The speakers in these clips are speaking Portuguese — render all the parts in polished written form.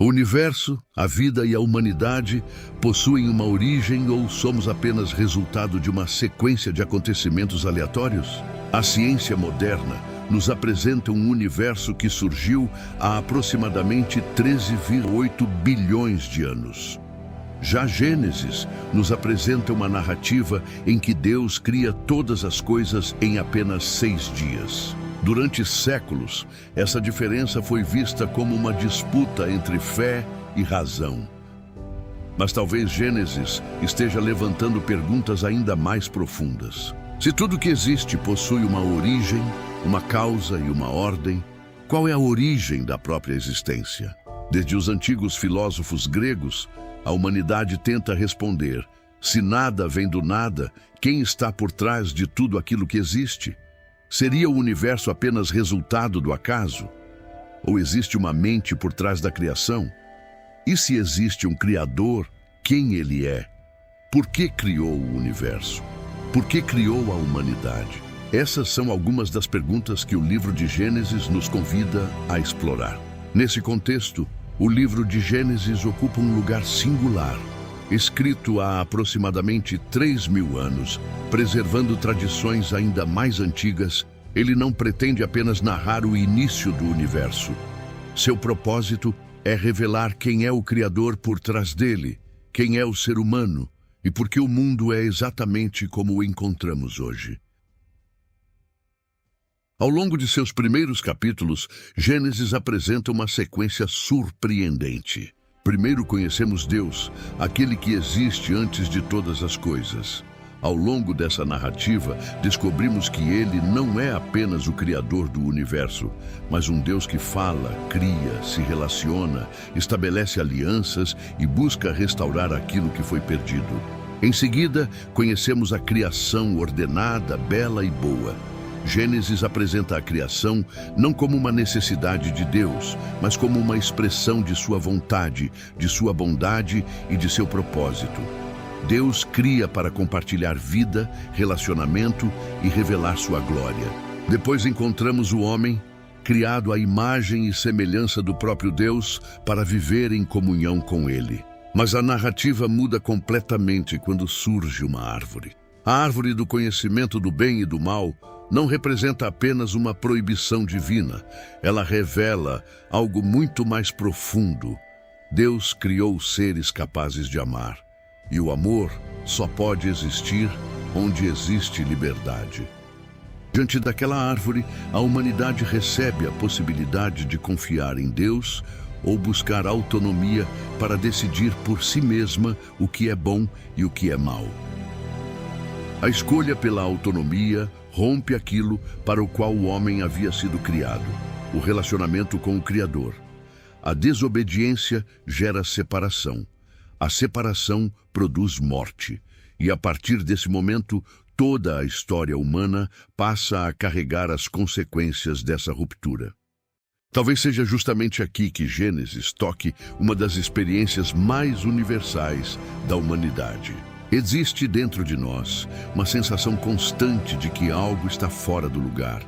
O universo, a vida e a humanidade possuem uma origem ou somos apenas resultado de uma sequência de acontecimentos aleatórios? A ciência moderna nos apresenta um universo que surgiu há aproximadamente 13,8 bilhões de anos. Já Gênesis nos apresenta uma narrativa em que Deus cria todas as coisas em apenas 6 dias. Durante séculos, essa diferença foi vista como uma disputa entre fé e razão. Mas talvez Gênesis esteja levantando perguntas ainda mais profundas. Se tudo que existe possui uma origem, uma causa e uma ordem, qual é a origem da própria existência? Desde os antigos filósofos gregos, a humanidade tenta responder: se nada vem do nada, quem está por trás de tudo aquilo que existe? Seria o universo apenas resultado do acaso? Ou existe uma mente por trás da criação? E se existe um Criador, quem ele é? Por que criou o universo? Por que criou a humanidade? Essas são algumas das perguntas que o livro de Gênesis nos convida a explorar. Nesse contexto, o livro de Gênesis ocupa um lugar singular. Escrito há aproximadamente 3.000 anos, preservando tradições ainda mais antigas, ele não pretende apenas narrar o início do universo. Seu propósito é revelar quem é o Criador por trás dele, quem é o ser humano e por que o mundo é exatamente como o encontramos hoje. Ao longo de seus primeiros capítulos, Gênesis apresenta uma sequência surpreendente. Primeiro conhecemos Deus, aquele que existe antes de todas as coisas. Ao longo dessa narrativa, descobrimos que ele não é apenas o Criador do universo, mas um Deus que fala, cria, se relaciona, estabelece alianças e busca restaurar aquilo que foi perdido. Em seguida, conhecemos a criação ordenada, bela e boa. Gênesis apresenta a criação não como uma necessidade de Deus, mas como uma expressão de sua vontade, de sua bondade e de seu propósito. Deus cria para compartilhar vida, relacionamento e revelar sua glória. Depois encontramos o homem, criado à imagem e semelhança do próprio Deus, para viver em comunhão com ele. Mas a narrativa muda completamente quando surge uma árvore. A árvore do conhecimento do bem e do mal não representa apenas uma proibição divina, ela revela algo muito mais profundo. Deus criou seres capazes de amar, e o amor só pode existir onde existe liberdade. Diante daquela árvore, a humanidade recebe a possibilidade de confiar em Deus ou buscar autonomia para decidir por si mesma o que é bom e o que é mal. A escolha pela autonomia rompe aquilo para o qual o homem havia sido criado, o relacionamento com o Criador. A desobediência gera separação. A separação produz morte. E a partir desse momento, toda a história humana passa a carregar as consequências dessa ruptura. Talvez seja justamente aqui que Gênesis toque uma das experiências mais universais da humanidade. Existe dentro de nós uma sensação constante de que algo está fora do lugar.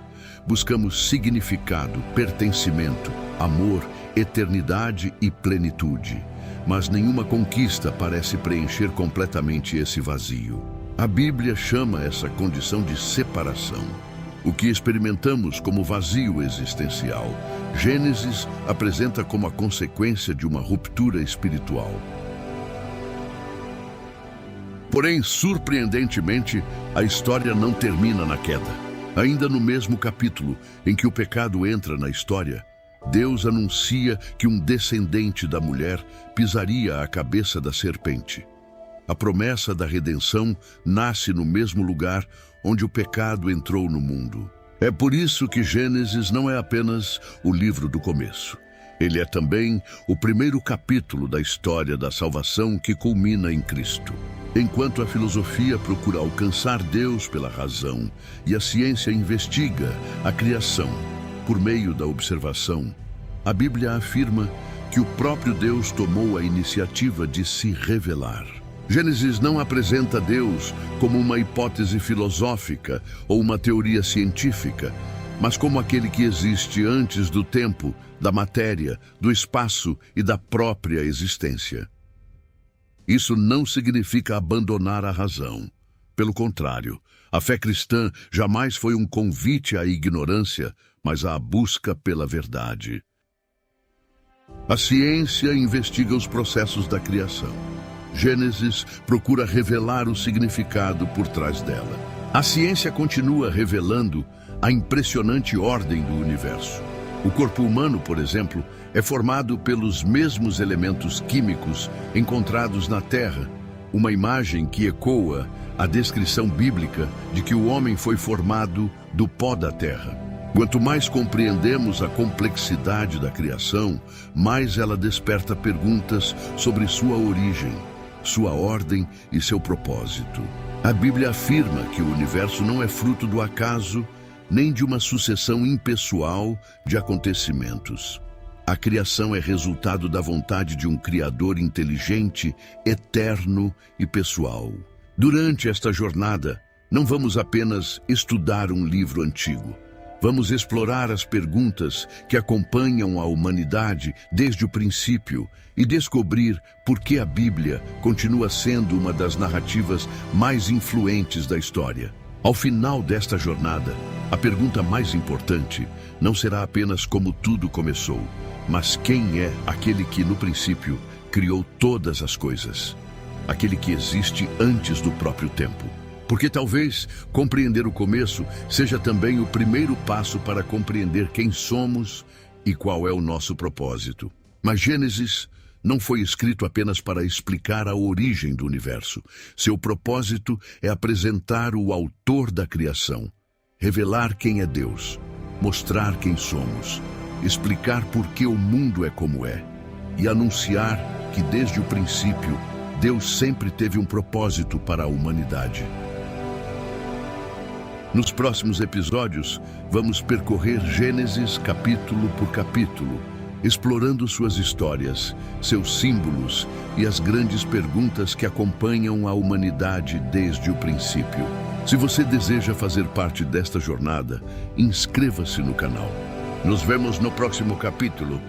Buscamos significado, pertencimento, amor, eternidade e plenitude. Mas nenhuma conquista parece preencher completamente esse vazio. A Bíblia chama essa condição de separação. O que experimentamos como vazio existencial, Gênesis apresenta como a consequência de uma ruptura espiritual. Porém, surpreendentemente, a história não termina na queda. Ainda no mesmo capítulo em que o pecado entra na história, Deus anuncia que um descendente da mulher pisaria a cabeça da serpente. A promessa da redenção nasce no mesmo lugar onde o pecado entrou no mundo. É por isso que Gênesis não é apenas o livro do começo. Ele é também o primeiro capítulo da história da salvação que culmina em Cristo. Enquanto a filosofia procura alcançar Deus pela razão e a ciência investiga a criação por meio da observação, a Bíblia afirma que o próprio Deus tomou a iniciativa de se revelar. Gênesis não apresenta Deus como uma hipótese filosófica ou uma teoria científica. mas como aquele que existe antes do tempo, da matéria, do espaço e da própria existência. Isso não significa abandonar a razão. Pelo contrário, a fé cristã jamais foi um convite à ignorância, mas à busca pela verdade. A ciência investiga os processos da criação. Gênesis procura revelar o significado por trás dela. A ciência continua revelando a impressionante ordem do universo. O corpo humano, por exemplo, é formado pelos mesmos elementos químicos encontrados na Terra, uma imagem que ecoa a descrição bíblica de que o homem foi formado do pó da terra. Quanto mais compreendemos a complexidade da criação, mais ela desperta perguntas sobre sua origem, sua ordem e seu propósito. A Bíblia afirma que o universo não é fruto do acaso, nem de uma sucessão impessoal de acontecimentos. A criação é resultado da vontade de um Criador inteligente, eterno e pessoal. Durante esta jornada, não vamos apenas estudar um livro antigo. Vamos explorar as perguntas que acompanham a humanidade desde o princípio e descobrir por que a Bíblia continua sendo uma das narrativas mais influentes da história. Ao final desta jornada, a pergunta mais importante não será apenas como tudo começou, mas quem é aquele que, no princípio, criou todas as coisas? Aquele que existe antes do próprio tempo. Porque talvez compreender o começo seja também o primeiro passo para compreender quem somos e qual é o nosso propósito. Mas Gênesis não foi escrito apenas para explicar a origem do universo. Seu propósito é apresentar o autor da criação, revelar quem é Deus, mostrar quem somos, explicar por que o mundo é como é e anunciar que desde o princípio Deus sempre teve um propósito para a humanidade. Nos próximos episódios, vamos percorrer Gênesis capítulo por capítulo, explorando suas histórias, seus símbolos e as grandes perguntas que acompanham a humanidade desde o princípio. Se você deseja fazer parte desta jornada, inscreva-se no canal. Nos vemos no próximo capítulo.